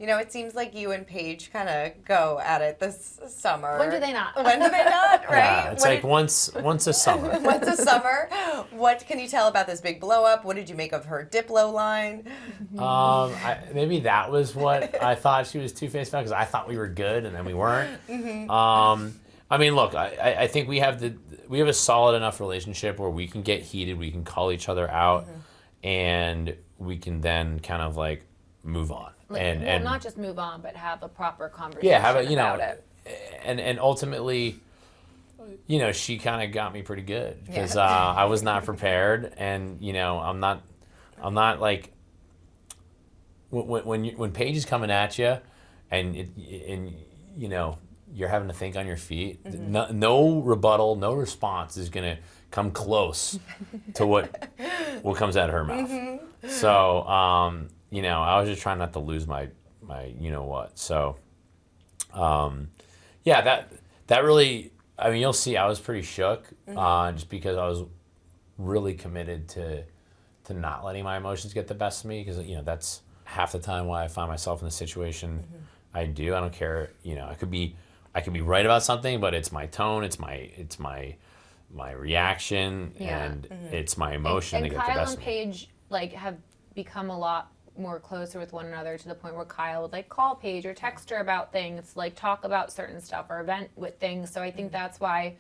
You know, it seems like you and Paige kind of go at it this summer. When do they not? When do they not, right? Yeah, it's like once a summer. Once a summer. What can you tell about this big blow up? What did you make of her Diplo line? Maybe that was what I thought she was two-faced about, because I thought we were good and then we weren't. I mean, look, I think we have a solid enough relationship where we can get heated, we can call each other out, and we can then kind of like move on. And not just move on, but have a proper conversation about it. And ultimately, you know, she kind of got me pretty good, because I was not prepared, and you know, I'm not like when Paige is coming at you, and you know, you're having to think on your feet. No rebuttal, no response is gonna come close to what comes out of her mouth. So you know, I was just trying not to lose my you know what. So yeah, that really, I mean, you'll see I was pretty shook, just because I was really committed to not letting my emotions get the best of me, because you know, that's half the time why I find myself in the situation I do. I don't care, you know, I could be right about something, but it's my tone, it's my reaction, and it's my emotion that gets the best of me. Kyle and Paige like have become a lot more closer with one another, to the point where Kyle would like call Paige or text her about things, like talk about certain stuff or vent with things. So I think that's why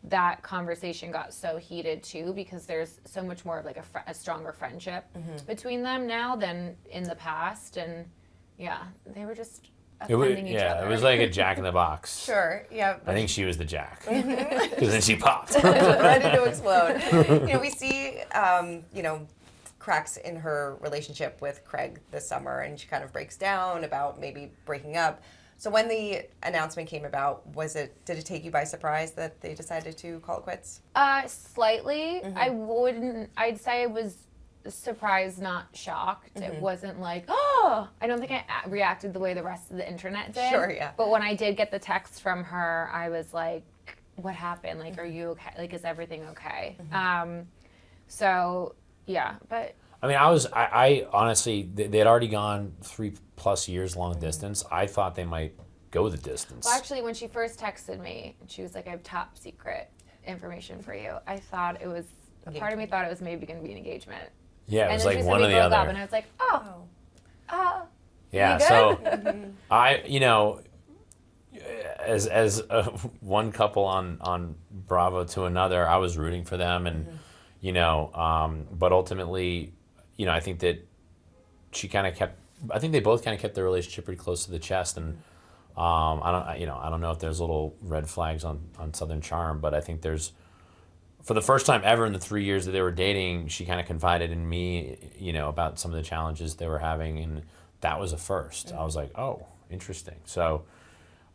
that conversation got so heated too, because there's so much more of like a stronger friendship between them now than in the past. And yeah, they were just offending each other. It was like a Jack in the Box. Sure, yeah. I think she was the Jack, because then she popped. Ready to explode. You know, we see, you know, cracks in her relationship with Craig this summer, and she kind of breaks down about maybe breaking up. So when the announcement came about, did it take you by surprise that they decided to call it quits? Slightly. I'd say I was surprised, not shocked. It wasn't like, oh, I don't think I reacted the way the rest of the internet did. Sure, yeah. But when I did get the text from her, I was like, what happened? Like, are you okay? Like, is everything okay? So, yeah, but... I mean, I honestly, they had already gone 3+ years long distance. I thought they might go the distance. Well, actually, when she first texted me, she was like, I have top secret information for you. I thought it was, a part of me thought it was maybe going to be an engagement. Yeah, it was like one one or the other. And I was like, yeah, so you know, as one couple on Bravo to another, I was rooting for them, and you know, but ultimately, you know, I think that I think they both kind of kept their relationship pretty close to the chest, and I don't know if there's little red flags on Southern Charm, but I think there's, for the first time ever in the 3 years that they were dating, she kind of confided in me, you know, about some of the challenges they were having, and that was a first. I was like, oh, interesting. So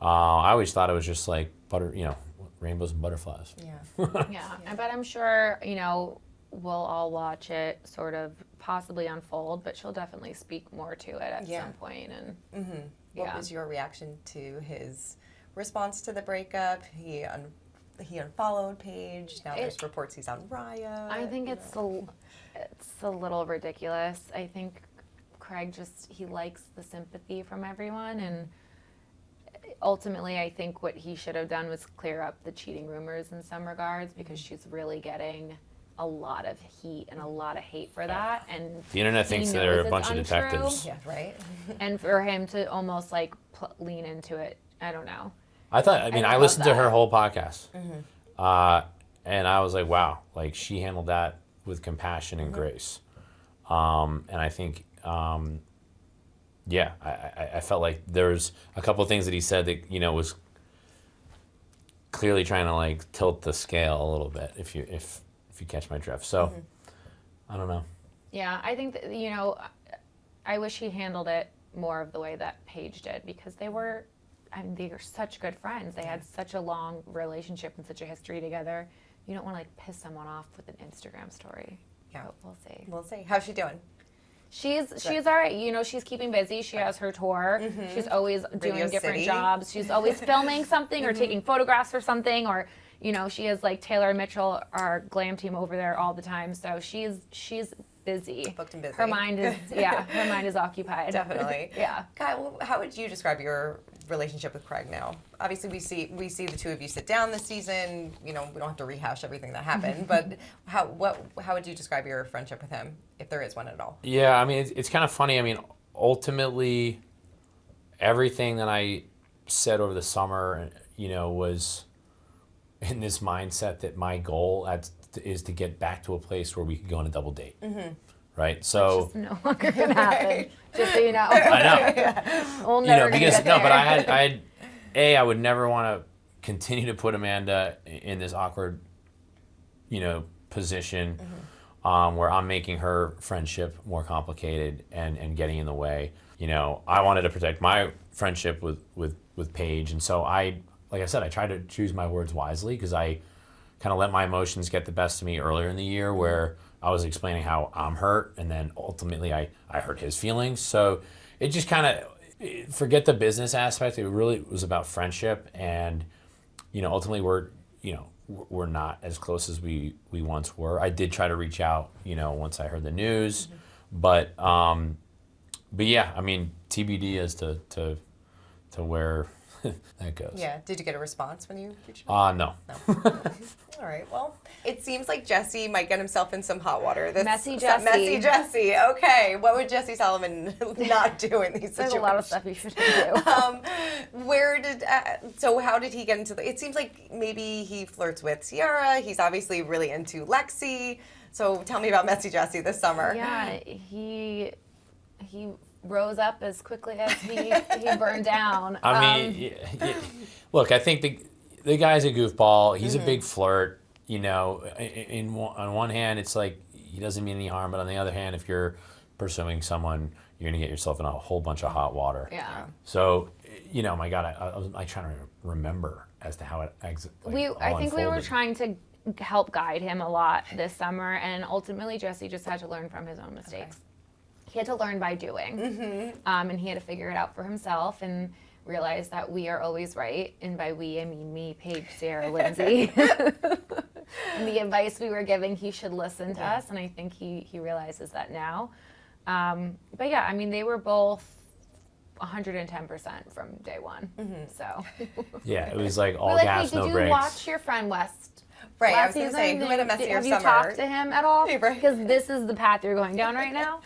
I always thought it was just like rainbows and butterflies. Yeah, but I'm sure, you know, we'll all watch it sort of possibly unfold, but she'll definitely speak more to it at some point. And what was your reaction to his response to the breakup? He unfollowed Paige. Now there's reports he's on Raya. I think it's a little ridiculous. I think Craig he likes the sympathy from everyone, and ultimately I think what he should have done was clear up the cheating rumors in some regards, because she's really getting a lot of heat and a lot of hate for that, and the internet thinks they're a bunch of detectives. Yeah, right. And for him to almost like lean into it, I don't know. I listened to her whole podcast, and I was like, wow, like she handled that with compassion and grace, and I think, I felt like there's a couple of things that he said that, you know, was clearly trying to like tilt the scale a little bit, if you catch my drift. So I don't know. Yeah, I think that, you know, I wish he handled it more of the way that Paige did, because they were such good friends. They had such a long relationship and such a history together. You don't want to like piss someone off with an Instagram story. Yeah, but we'll see. We'll see. How's she doing? She's all right. You know, she's keeping busy. She has her tour. She's always doing different jobs. She's always filming something or taking photographs for something, or, you know, she has like Taylor and Mitchell, our glam team, over there all the time. So she's busy. Booked and busy. Her mind is occupied. Definitely. Yeah. Kyle, how would you describe your relationship with Craig now? Obviously, we see the two of you sit down this season. You know, we don't have to rehash everything that happened, but how would you describe your friendship with him, if there is one at all? Yeah, I mean, it's kind of funny. I mean, ultimately, everything that I said over the summer, you know, was in this mindset that my goal is to get back to a place where we could go on a double date. Mm-hmm. Right? So It's no longer gonna happen. Just so you know. I know. We'll You never know, because get no, but there. I would never want to continue to put Amanda in this awkward, you know, position where I'm making her friendship more complicated and getting in the way. You know, I wanted to protect my friendship with Paige, and so like I said, I tried to choose my words wisely because I kind of let my emotions get the best of me earlier in the year where I was explaining how I'm hurt, and then ultimately I hurt his feelings. So it just kind of, forget the business aspect, it really was about friendship, and, you know, ultimately we're not as close as we once were. I did try to reach out, you know, once I heard the news, but yeah, I mean, TBD as to where that goes. Yeah. Did you get a response when you reached out? No. All right. Well, it seems like Jesse might get himself in some hot water. Messy Jesse. Messy Jesse. Okay. What would Jesse Solomon not do in these situations? There's a lot of stuff you shouldn't do. So how did he get into it seems like maybe he flirts with Sierra. He's obviously really into Lexi. So tell me about Messy Jesse this summer. Yeah, he rose up as quickly as he burned down. I mean, look, I think the guy's a goofball. He's a big flirt. You know, on one hand, it's like he doesn't mean any harm, but on the other hand, if you're pursuing someone, you're gonna get yourself in a whole bunch of hot water. Yeah. So, you know, my God, I trying to remember as to how it I think we were trying to help guide him a lot this summer, and ultimately Jesse just had to learn from his own mistakes. He had to learn by doing, and he had to figure it out for himself and realize that we are always right. And by we, I mean me, Paige, Sarah, Lindsay. And the advice we were giving, he should listen to us, and I think he realizes that now. But yeah, I mean, they were both 110% from day one. So Yeah, it was like all we're like, gas, hey, no did brakes. you watch your friend West? Right, I last was going to season? say, who had a messier Have you summer? talked to him at all? Right. Because this is the path you're going down right now.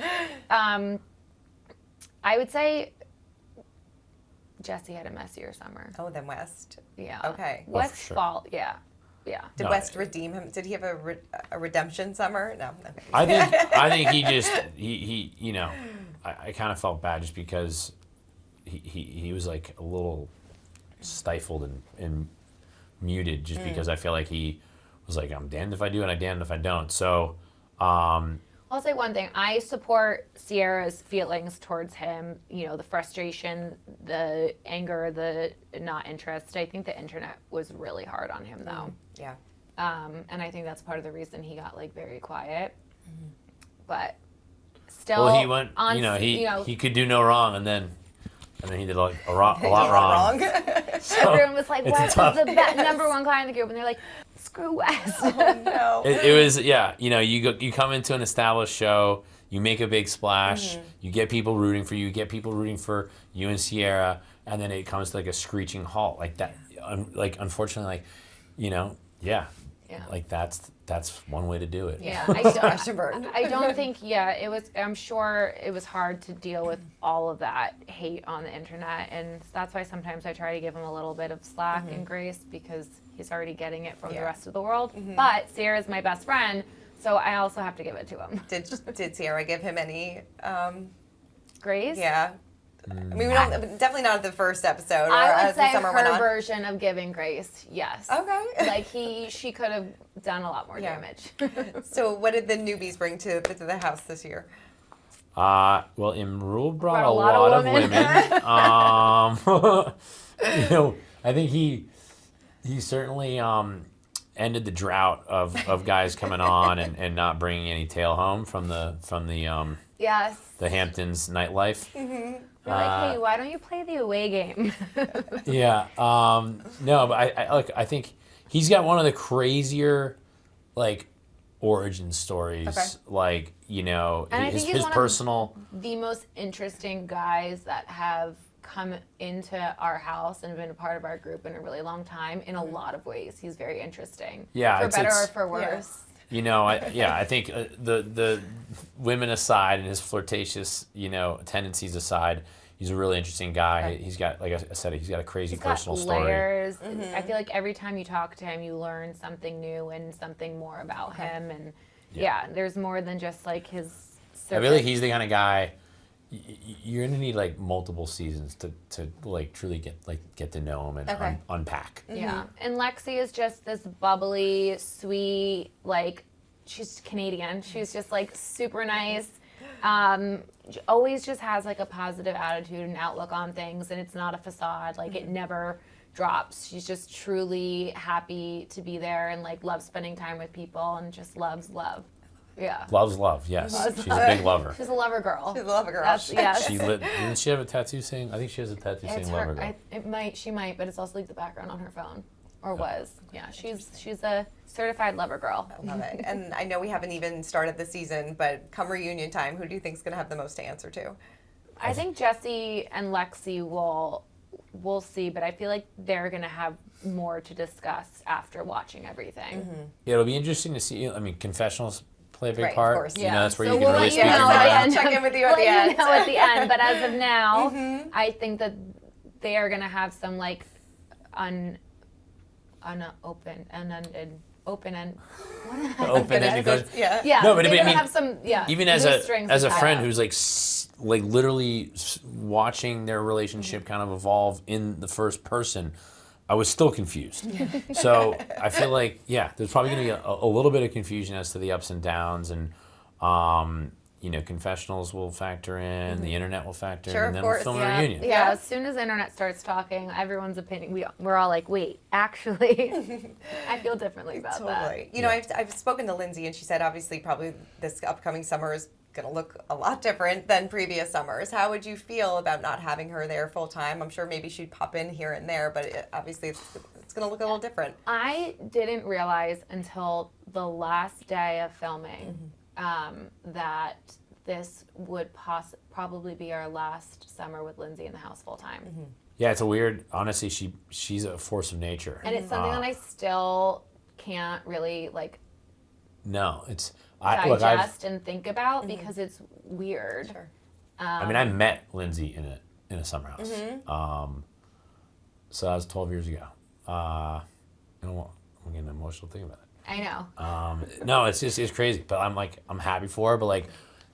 I would say Jesse had a messier summer. Oh, then West. Yeah. Okay. West's sure. fault. Yeah. Yeah. Did No, West redeem him? Did he have a redemption summer? No. Okay. I think he just he you know, I kind of felt bad just because he was like a little stifled and muted just because I feel like he was like, I'm damned if I do and I'm damned if I don't. So I'll say one thing. I support Sierra's feelings towards him. You know, the frustration, the anger, the not interest. I think the internet was really hard on him, though. Yeah. And I think that's part of the reason he got like very quiet. But still, well, he went. on, He could do no wrong, and then he did like a lot wrong. So, everyone was like, it's Wes is tough. the number one client in the group, and they're like, screw Wes. Oh, no. It was you come into an established show, you make a big splash, you get people rooting for you, get people rooting for you and Sierra, and then it comes to like a screeching halt like that. Like unfortunately, yeah. Like that's one way to do it. Yeah, Crash and burn. I don't think. Yeah, it was. I'm sure it was hard to deal with all of that hate on the internet, and that's why sometimes I try to give him a little bit of slack and grace because he's already getting it from the rest of the world. But Sierra's my best friend, so I also have to give it to him. Did Sierra give him any Grace? Yeah. I mean, we don't definitely not at the first episode. Or I would as say the summer went her on. version of giving grace, yes. Okay. Like she could have done a lot more damage. So, what did the newbies bring to the house this year? Well, Imrul brought a lot of women. I think he certainly ended the drought of guys coming on and not bringing any tail home from the Yes. the Hamptons nightlife. We're like, hey, why don't you play the away game? Yeah. No, but I think he's got one of the crazier, like, origin stories, Okay. like, you know, And I his, think he's his one personal. of the most interesting guys that have come into our house and been a part of our group in a really long time in a lot of ways. He's very interesting. Yeah, For better or it's for worse. you know, I think the women aside and his flirtatious, you know, tendencies aside, he's a really interesting guy. Right. He's got, like I said, he's got a crazy He's got personal story. layers. I feel like every time you talk to him, you learn something new and something more about him. And yeah, there's more than just like his surface. I feel like he's the kind of guy you're gonna need like multiple seasons to like truly get to know him and Okay. unpack. Yeah, and Lexi is just this bubbly, sweet, like, she's Canadian. She's just like super nice. Always just has like a positive attitude and outlook on things, and it's not a facade. Like it never drops. She's just truly happy to be there and like loves spending time with people and just loves love. Yeah. Loves love, yes. She's a big lover. She's a lover girl. She's a lover girl. That's, yes. Didn't she have a tattoo saying? I think she has a tattoo It's saying her. lover girl. She might, but it's also like the background on her phone, or was. Yeah, she's a certified lover girl. I love it. And I know we haven't even started the season, but come reunion time, who do you think is going to have the most to answer to? I think Jesse and Lexi we'll see, but I feel like they're gonna have more to discuss after watching everything. It'll be interesting to see. I mean, confessionals play a big Right, of part. course. You know, that's where So you can we'll really let speak you your know at the mind. end. Check in with you at the end. Know at the end, but as of now, I think that they are gonna have some like open-ended Open-ended. Yeah. Yeah, No, but they're I gonna mean, have some, even as loose strings a to tie friend up. who's like literally watching their relationship kind of evolve in the first person, I was still confused. So I feel like there's probably going to be a little bit of confusion as to the ups and downs, and you know, confessionals will factor in, the internet will factor Sure, in, and of then course, we'll film yeah. a reunion. Yeah, as soon as the internet starts talking, everyone's opinion, we're all like, wait, actually, I feel differently about that. Totally. You know, I've spoken to Lindsay, and she said obviously probably this upcoming summer is going to look a lot different than previous summers. How would you feel about not having her there full time? I'm sure maybe she'd pop in here and there, but obviously it's going to look a little different. I didn't realize until the last day of filming that this would probably be our last summer with Lindsay in the house full time. Yeah, it's a weird. Honestly, she's a force of nature. And it's something that I still can't really like No, it's digest and think about because it's weird. Sure. I mean, I met Lindsay in a summer house. So that was 12 years ago. You know what? I'm getting emotional thinking about it. I know. No, it's crazy, but I'm happy for her. But like,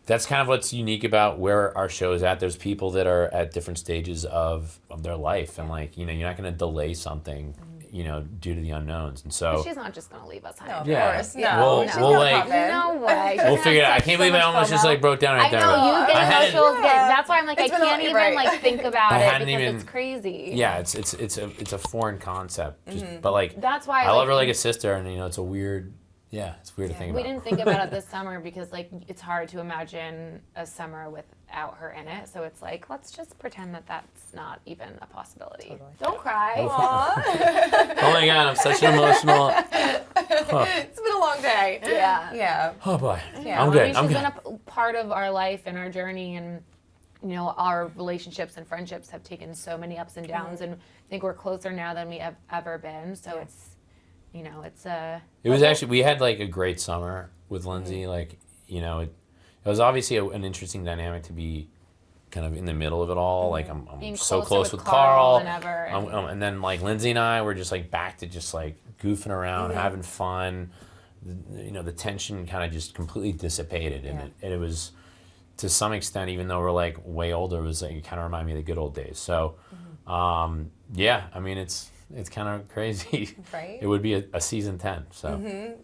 that's kind of what's unique about where our show is at. There's people that are at different stages of their life, and like, you know, you're not going to delay something, you know, due to the unknowns. And so She's not just gonna leave us No, hanging. of course. No. We'll- She's we'll, gonna like- pop in. No way. we'll figure it out. I can't believe I almost just like broke down right I there. know you get I hadn't- emotional. That's why I'm like, I It's been can't a- even right. like think about I it hadn't because even- it's crazy. Yeah, it's a foreign concept. But like, That's why I love her like a sister, and you know, it's weird to think we about. didn't think about it this summer because like it's hard to imagine a summer without her in it. So it's like, let's just pretend that that's not even a possibility. Totally. Don't cry. Oh my god, I'm such an emotional. It's been a long day. Yeah. Yeah. Oh boy, Yeah. I'm I good. mean, I'm she's good. been a part of our life and our journey, and you know, our relationships and friendships have taken so many ups and downs, and I think we're closer now than we have ever been. So it's, you know, it's a. It was actually, we had like a great summer with Lindsay. Like, you know, it was obviously an interesting dynamic to be kind of in the middle of it all. Like, I'm Being so closer close with with Carl. than ever, and- And then like Lindsay and I were just like back to just like goofing around, having fun. You know, the tension kind of just completely dissipated. And it was, to some extent, even though we're like way older, it was like, it kind of reminded me of the good old days. So, yeah, I mean, it's kind of crazy. Right. It would be a season 10. So